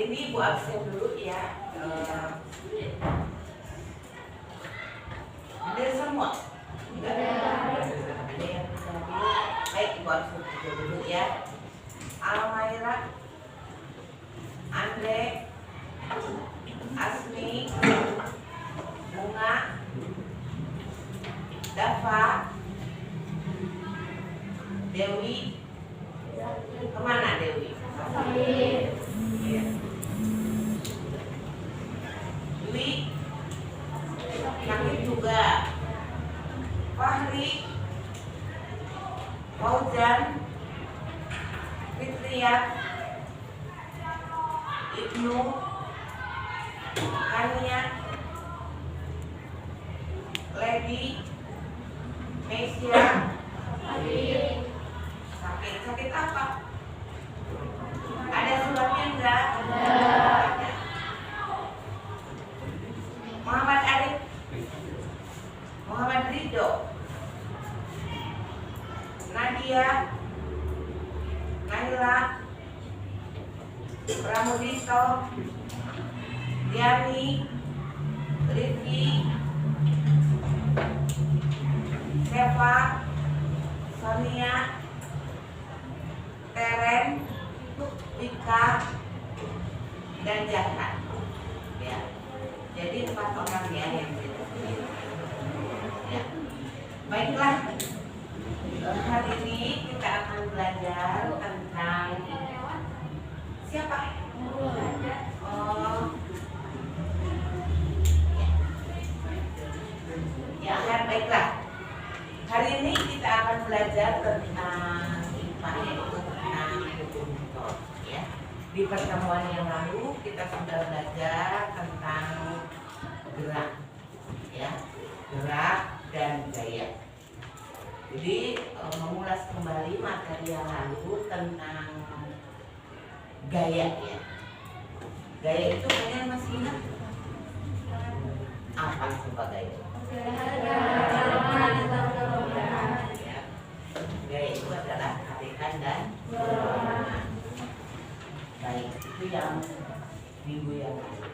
Hari ini Ibu absen dulu ya. Ada semua? Enggak ada yang bisa hadir. Baik, Ibu absen dulu ya. Almaira, Andre, Asmi, Bunga, Dava, Dewi. Kemana Dewi? Iya. Dwi sakit juga. Fahri, Fauzan, Fitria, Ibnu, Kania, Lady, Mesia. Sakit apa? Ada suratnya enggak? Ada. Muhammad Arif, Muhammad Ridho, Nadia, Naila, Pramudito, Diani, Rifki, Seva, Sonia, Teren, Wika, dan Jahat. Ya. Jadi 4 orang ya yang kita pilih. Ya. Baiklah. Hari ini kita akan belajar tentang siapa? Oh. Ya, baiklah. Hari ini kita akan belajar tentang IPA, yaitu tentang hukum Newton, ya. Di pertemuan yang lalu kita sudah belajar tentang gerak, ya, gerak dan gaya. Jadi mengulas kembali materi yang lalu tentang gaya, ya. Gaya itu kalian masih ingat? Apa sebagai gaya? Gaya itu adalah tarikan dan dorongan. Baik, itu yang minggu yang lalu.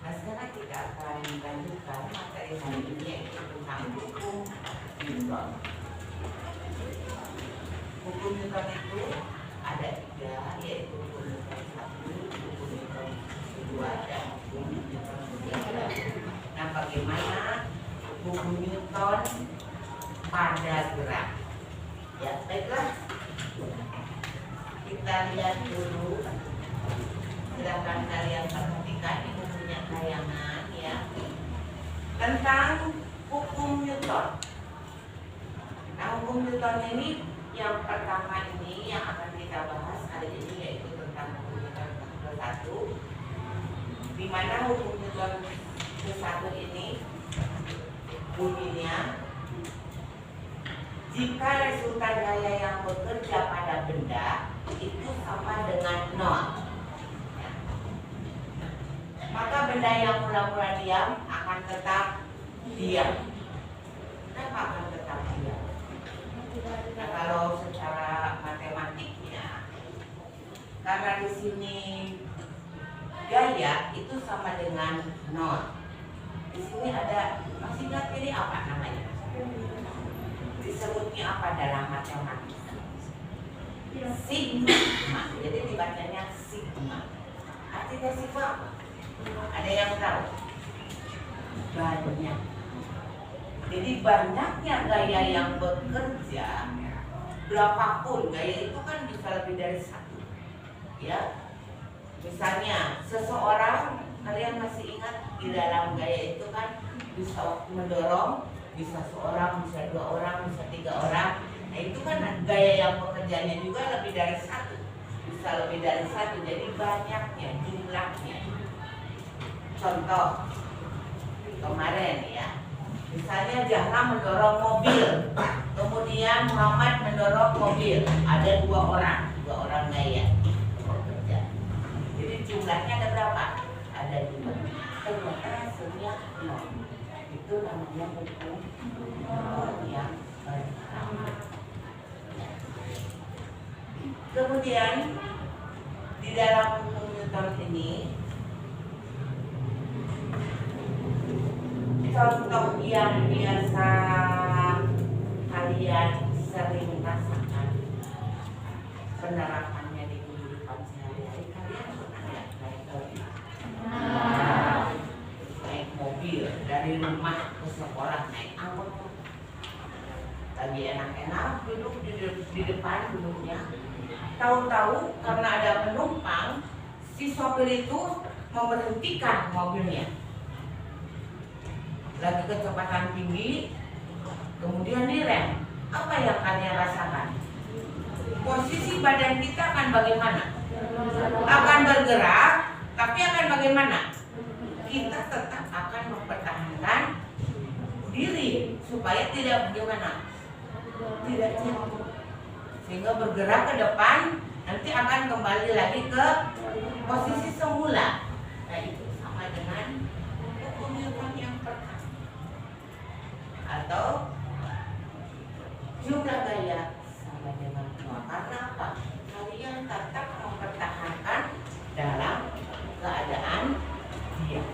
Nah, sekarang kita akan lanjutkan materi hari ini, yaitu tentang hukum Newton. Hukum Newton itu ada 3, yaitu hukum Newton 1, hukum Newton 2, dan hukum Newton 3. Nah, bagaimana hukum Newton pada gerak? Ya, baiklah. Kita lihat dulu. Silakan kalian perhatikan di bukunya tayangan, ya, tentang hukum Newton. Nah, hukum Newton ini yang pertama ini yang akan kita bahas hari ini, yaitu tentang hukum Newton ke-1, di mana hukum Newton ke-1 ini bunyinya, jika resultan gaya yang bekerja pada benda itu sama dengan 0, maka benda yang mula-mula diam akan tetap diam. Kenapa akan tetap diam? Nah, kalau secara matematiknya, karena di sini gaya itu sama dengan 0. Di sini ada, masih ingat ini apa namanya? Disebutnya apa dalam matematika? Sigma. Jadi dibacanya sigma. Artinya sigma apa? Ada yang tahu? Banyak. Jadi banyaknya gaya yang bekerja, berapapun gaya itu kan bisa lebih dari 1, ya. Misalnya seseorang, kalian masih ingat di dalam gaya itu kan bisa mendorong, bisa seorang, bisa 2 orang, bisa 3 orang. Nah, itu kan gaya yang bekerjanya juga lebih dari 1, bisa lebih dari 1. Jadi banyaknya, jumlahnya. Contoh kemarin, ya, misalnya Zahra mendorong mobil, kemudian Muhammad mendorong mobil, ada 2 orang gaya bekerja. Jadi jumlahnya ada berapa? Ada 2. Ternyata hasilnya 0. Itu namanya hukum yang pertama. Kemudian di dalam hukum nonton ini, contoh yang biasa kalian sering rasakan penerapannya di kehidupan sehari-hari, kalian pernah nggak naik mobil dari rumah ke sekolah, naik angkot, lagi enak-enak duduk di depan duduknya, tahu-tahu karena ada penumpang, si sopir itu memberhentikan mobilnya, lagi kecepatan tinggi, kemudian direm. Apa yang kalian rasakan? Posisi badan kita akan bagaimana? Akan bergerak, tapi akan bagaimana? Kita tetap akan mempertahankan diri supaya tidak bagaimana? Tidak jatuh. Sehingga bergerak ke depan, nanti akan kembali lagi ke posisi semula. Nah, itu sama dengan keunikan yang pertama. Atau jumlah gaya sama dengan semua. Karena apa? Kalian tetap mempertahankan dalam keadaan diam.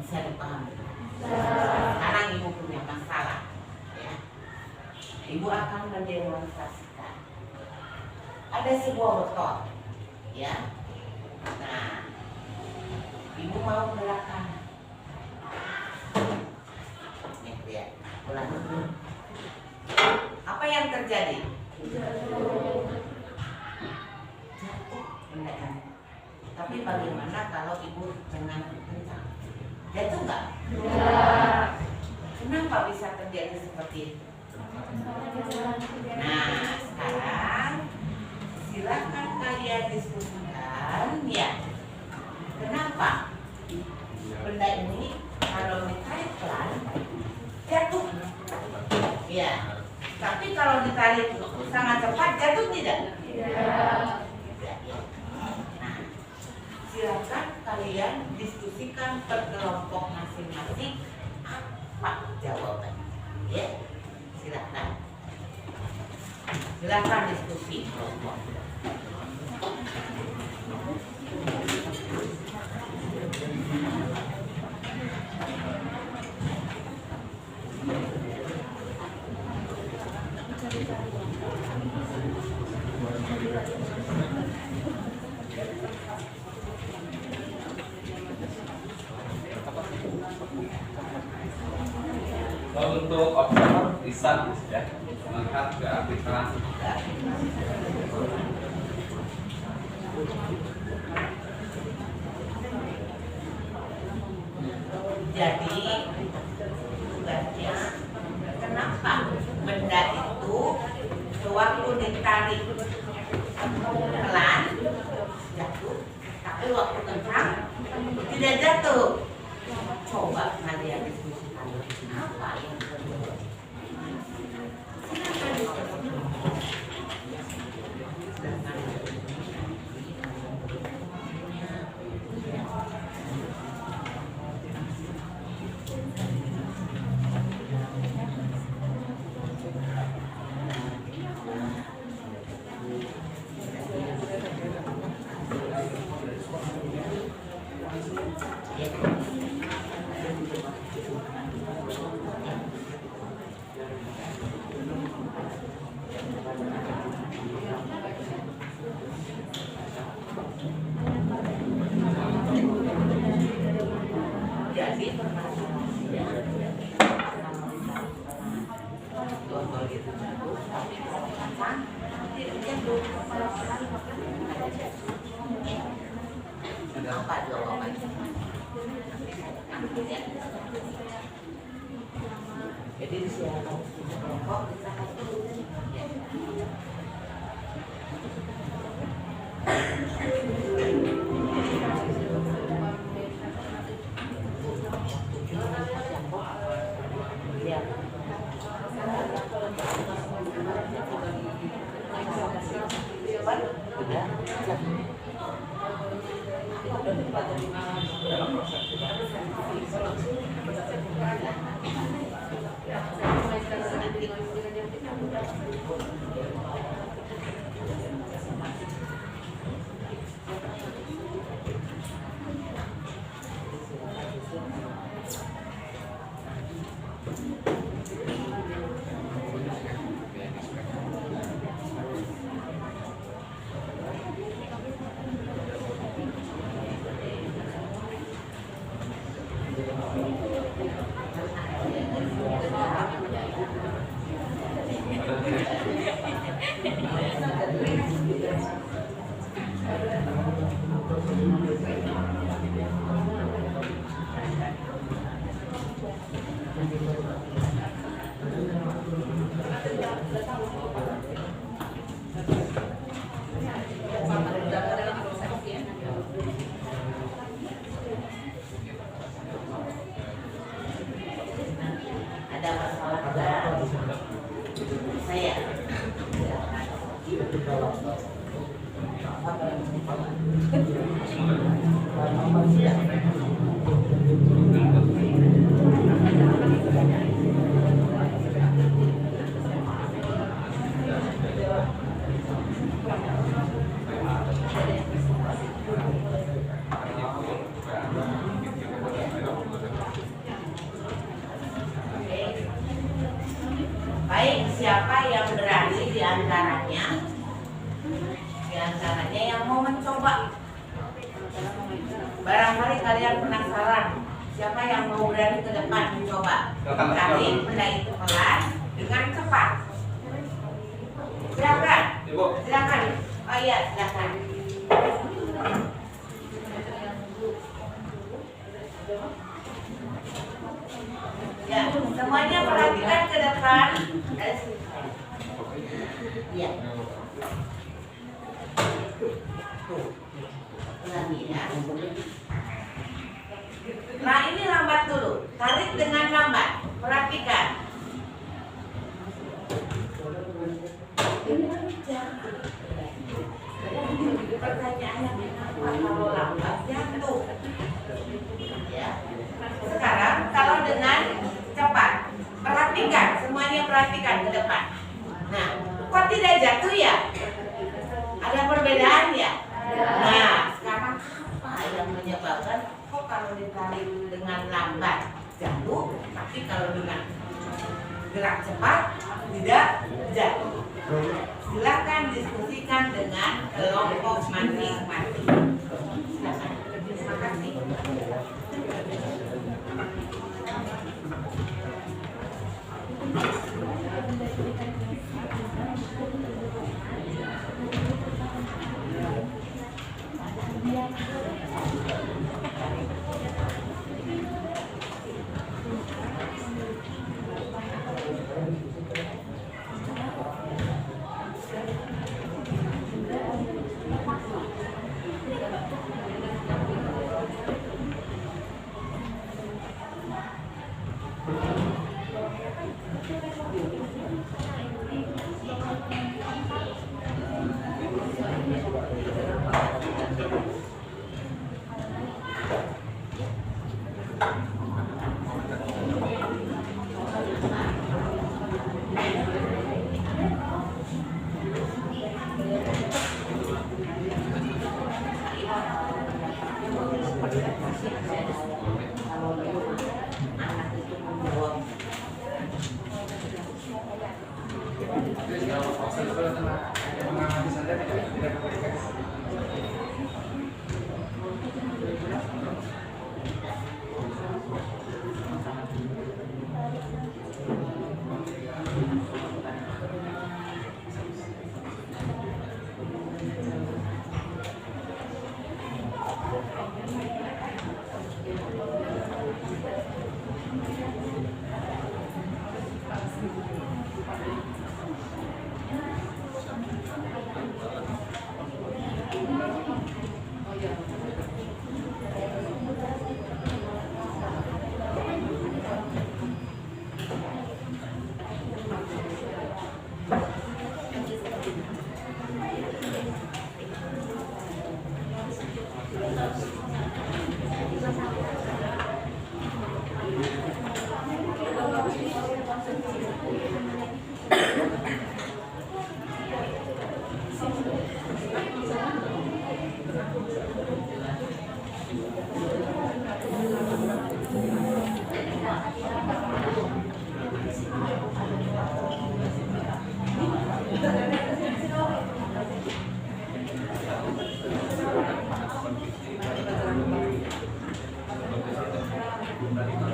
Bisa dipahami? Sekarang ibu punya masalah, ya. Ibu akan mendemonstrasikan. Ada sebuah botol, ya. Nah, ibu mau gerakan. Nih, lihat. Ulang. Apa yang terjadi? Jatuh benda ini. Tapi bagaimana kalau ibu dengan kencang? Jatuh nggak? Kenapa bisa terjadi seperti itu? Nah, sekarang silakan kalian diskusikan, ya. Kenapa benda ini kalau ditarik pelan jatuh? Ya. Tapi kalau ditarik sangat cepat jatuh tidak? Tidak. Nah, silakan kalian diskusikan per kelompok masing-masing apa jawabannya. Ya, silakan diskusi kelompok. Untuk observer bisa ya melihat ke aktivitas. Jadi tugasnya, kenapa benda itu sewaktu ditarik pelan jatuh, tapi waktu kencang tidak jatuh? Coba kalian diskusikan apa yang terjadi. Silakan diskusikan. Apa jawabannya? Jadi disiapkan kelompok kita Ada masalah enggak? Saya. Baik, siapa yang berani di antaranya yang mau mencoba? Barangkali kalian penasaran, siapa yang mau berani ke depan mencoba? Tarik benda itu pelan dengan cepat. Silakan. Ibu. Silakan. Oh iya, silakan. Ya, semuanya perhatikan ke depan. Ya. Ulangi ya. Nah, ini lambat dulu. Tarik dengan lambat. Perhatikan. Pertanyaannya kenapa kalau lambat jatuh? Ya. Sekarang kalau dengan cepat, perhatikan, semuanya perhatikan ke depan. Nah, kok tidak jatuh ya? Ada perbedaan ya? Nah, sekarang apa yang menyebabkan kok kalau ditarik dengan lambat jatuh, tapi kalau dengan gerak cepat tidak jatuh? Silakan diskusikan dengan kelompok masing-masing. Silakan. Terima kasih. Dari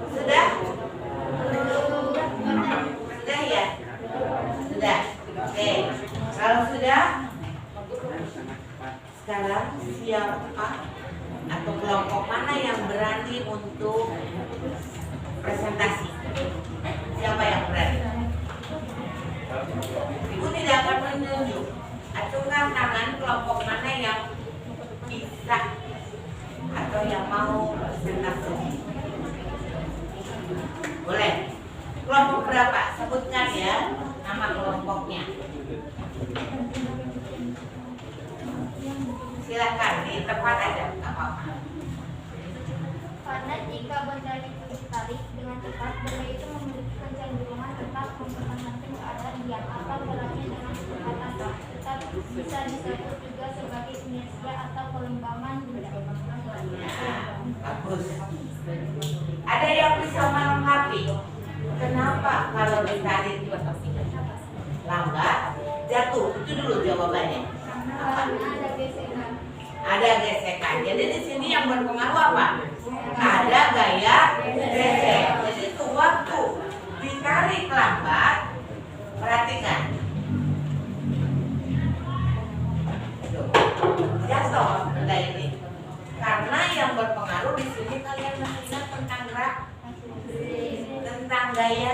Sudah? Sudah ya? Sudah. Oke. Kalau sudah, sekarang siapa atau kelompok mana yang berani untuk presentasi? Siapa yang berani? Ibu tidak akan menunjuk. Acungkan tangan kelompok mana yang bisa atau yang mau presentasi. Boleh. Kelompok berapa? Sebutkan ya nama kelompoknya. Silakan di tempat aja, nggak apa-apa. Karena jika benda itu ditarik dengan cepat, benda itu memiliki kecenderungan tetap mempertahankan keadaan diam atau berada dengan kecepatan tetap bisa disebut juga sebagai inersia atau kelembaman benda. Ya, bagus. Ada yang bisa melengkapi? Kenapa kalau ditarik lambat jatuh? Itu dulu jawabannya. Apa? Karena ada gesekan. Ada gesekan. Jadi di sini yang berpengaruh apa? Ada gaya gesek. Jadi itu waktu ditarik lambat, perhatikan. Tuh, jatuh benda ini. Karena yang berpengaruh di sini kalian masih ingat tentang gerak, tentang gaya.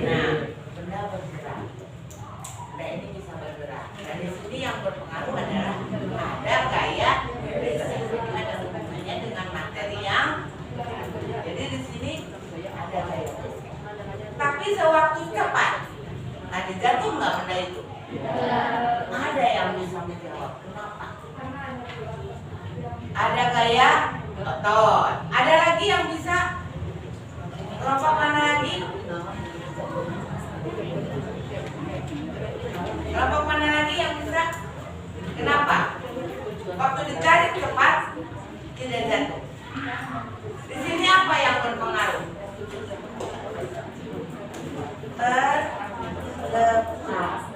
Nah, benda bergerak. Benda ini bisa bergerak. Dan di sini yang berpengaruh adalah ada gaya gesek. Ada hubungannya dengan materi yang. Jadi di sini ada gaya gesek. Tapi sewaktu cepat, tadi jatuh nggak benda itu? Ada yang bisa menjawab. Kenapa? Ada gaya otot. Ada lagi yang bisa? Kelompok mana lagi? Kelompok mana lagi yang bisa? Kenapa? Waktu ditarik cepat tidak jatuh. Di sini apa yang berpengaruh? Percepatan.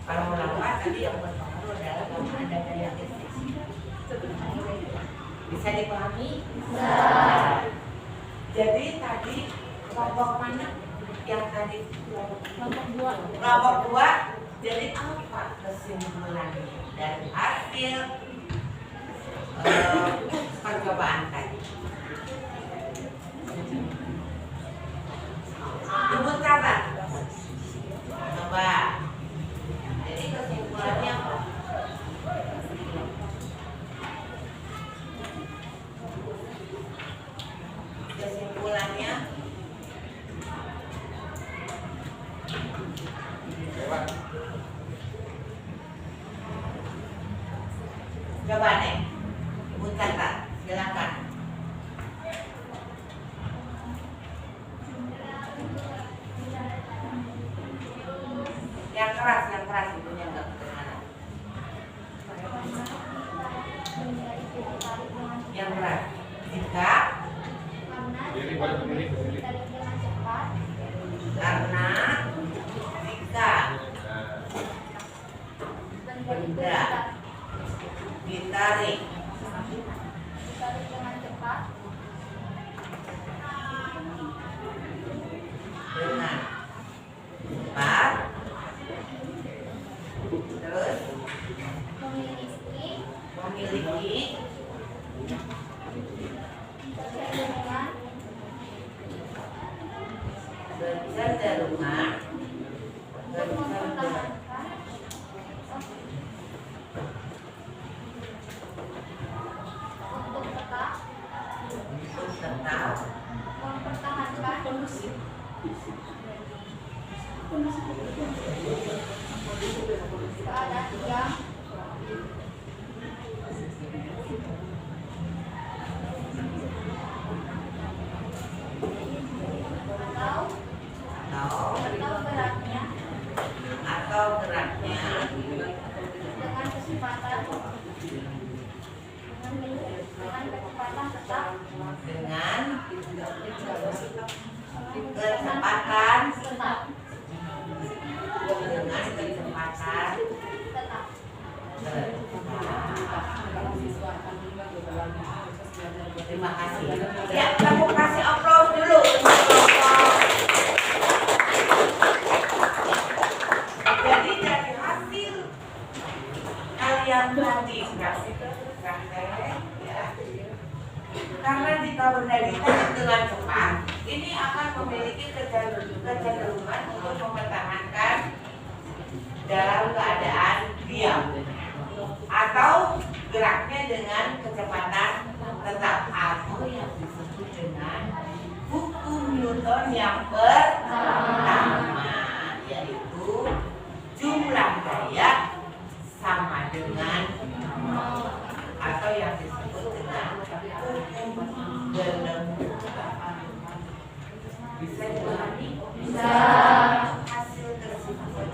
Kalau melompat tadi yang berpengaruh adalah karena ada gaya gesek. Bisa dipahami? Jadi tadi kelompok mana yang tadi? Kelompok dua. Jadi apa kesimpulannya dari hasil percobaan tadi? Ibu catat. Coba. Jadi kesimpulannya apa? Kesimpulannya coba nih, Ibu catat, silakan. keras ibunya nggak kedengaran. benda itu ditarik dengan Yang keras. Jika karena jika benda itu ditarik dengan cepat karena jika benda itu Benda. ditarik ditarik dengan cepat dengan cepat, terus memiliki kecenderungan untuk mempertahankan untuk tetap mempertahankan keadaan yang atau geraknya dengan kecepatan tetap dengan tetap kecepatan tetap. Terima kasih. Ya, kamu kasih applause dulu. Jadi dari hasil kalian tadi praktek, ya. Karena jika benda ditarik dengan cepat, ini akan memiliki kecenderungan untuk mempertahankan dalam keadaan diam atau geraknya dengan kecepatan tetap, atau yang disebut dengan hukum Newton yang pertama, yaitu jumlah gaya sama dengan nol, atau yang disebut dengan hukum gelembungan. Bisa dipahami? Bisa. Hasil tersebut.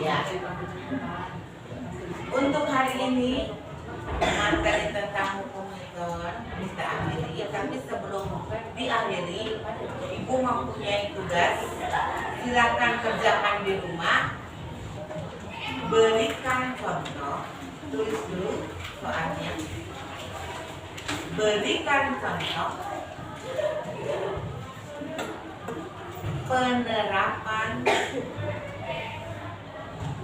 Ya. Untuk hari ini materi tentang hukum Newton kita akhiri. Tapi sebelum diakhiri, Ibu mempunyai tugas. Silakan kerjakan di rumah. Berikan contoh. Tulis dulu soalnya. Berikan contoh penerapan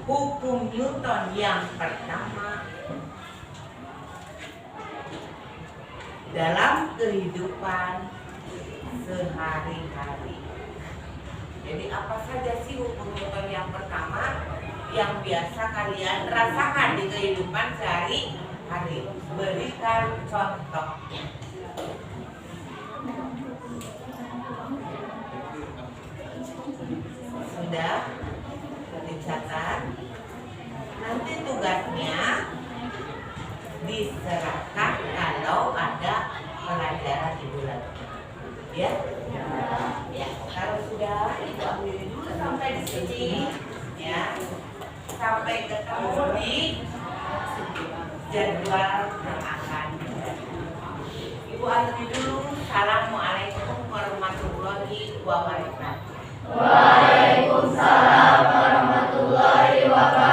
hukum Newton yang pertama dalam kehidupan sehari-hari. Jadi apa saja sih hukum Newton yang pertama yang biasa kalian rasakan di kehidupan sehari-hari? Berikan contohnya. Sudah dicatat. Nanti tugasnya diserahkan kalau ada pelajaran di bulan. Ya? Ya. Kalau sudah, Ibu ambil dulu sampai di sini. Ya. Sampai ketemu di jadwal yang akan terjadi. Ibu akhiri dulu. Assalamualaikum warahmatullahi wabarakatuh. Waalaikumsalam warahmatullahi wabarakatuh.